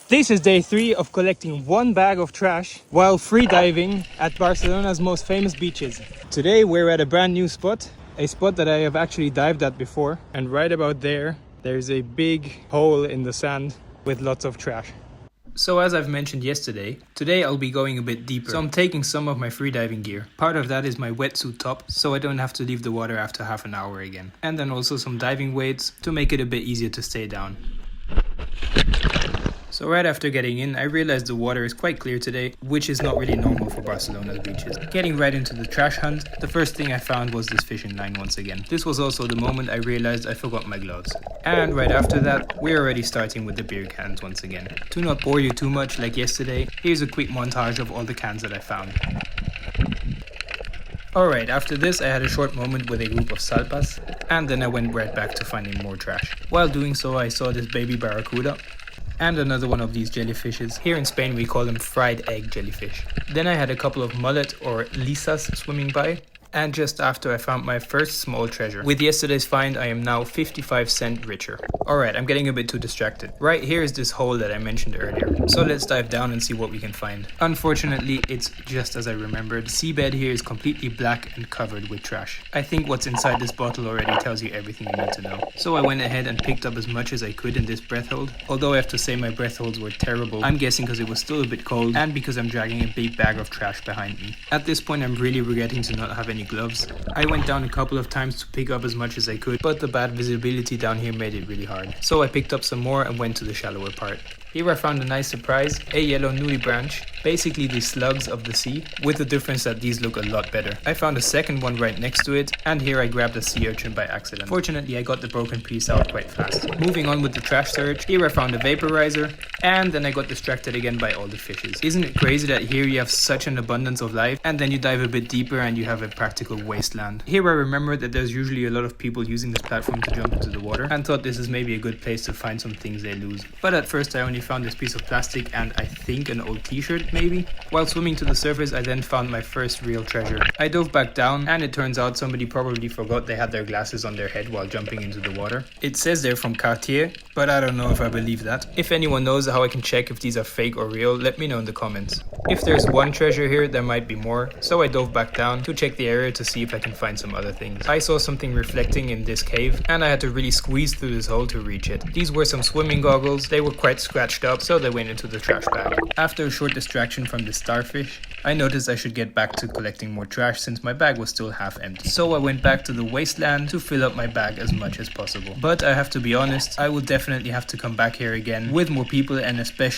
This is day 3 of collecting one bag of trash while free diving at Barcelona's most famous beaches. Today we're at a brand new spot, a spot that I have actually dived at before, and right about there's a big hole in the sand with lots of trash. So as I've mentioned yesterday, today I'll be going a bit deeper. So I'm taking some of my freediving gear. Part of that is my wetsuit top, so I don't have to leave the water after half an hour again. And then also some diving weights to make it a bit easier to stay down. So right after getting in, I realized the water is quite clear today, which is not really normal for Barcelona's beaches. Getting right into the trash hunt, the first thing I found was this fishing line once again. This was also the moment I realized I forgot my gloves. And right after that, we're already starting with the beer cans once again. To not bore you too much like yesterday, here's a quick montage of all the cans that I found. Alright, after this I had a short moment with a group of salpas, and then I went right back to finding more trash. While doing so, I saw this baby barracuda and another one of these jellyfishes. Here in Spain we call them fried egg jellyfish. Then I had a couple of mullet or lisas swimming by. And just after I found my first small treasure. With yesterday's find I am now 55 cents richer. Alright, I'm getting a bit too distracted. Right here is this hole that I mentioned earlier. So let's dive down and see what we can find. Unfortunately, it's just as I remembered. The seabed here is completely black and covered with trash. I think what's inside this bottle already tells you everything you need to know. So I went ahead and picked up as much as I could in this breath hold. Although I have to say my breath holds were terrible. I'm guessing because it was still a bit cold and because I'm dragging a big bag of trash behind me. At this point I'm really regretting to not have any gloves. I went down a couple of times to pick up as much as I could, but the bad visibility down here made it really hard. So I picked up some more and went to the shallower part. Here I found a nice surprise, a yellow nudibranch, basically the slugs of the sea, with the difference that these look a lot better. I found a second one right next to it, and here I grabbed a sea urchin by accident. Fortunately I got the broken piece out quite fast. Moving on with the trash search, here I found a vaporizer, and then I got distracted again by all the fishes. Isn't it crazy that here you have such an abundance of life, and then you dive a bit deeper and you have a practical wasteland. Here I remembered that there's usually a lot of people using this platform to jump into the water, and thought this is maybe a good place to find some things they lose. But at first I only found this piece of plastic and I think an old t-shirt maybe. While swimming to the surface I then found my first real treasure. I dove back down and it turns out somebody probably forgot they had their glasses on their head while jumping into the water. It says they're from Cartier, but I don't know if I believe that. If anyone knows how I can check if these are fake or real, let me know in the comments. If there's one treasure here, there might be more, so I dove back down to check the area to see if I can find some other things. I saw something reflecting in this cave and I had to really squeeze through this hole to reach it. These were some swimming goggles. They were quite scratched up, so they went into the trash bag. After a short distraction from the starfish, I noticed I should get back to collecting more trash since my bag was still half empty. So I went back to the wasteland to fill up my bag as much as possible. But I have to be honest, I will definitely have to come back here again with more people and especially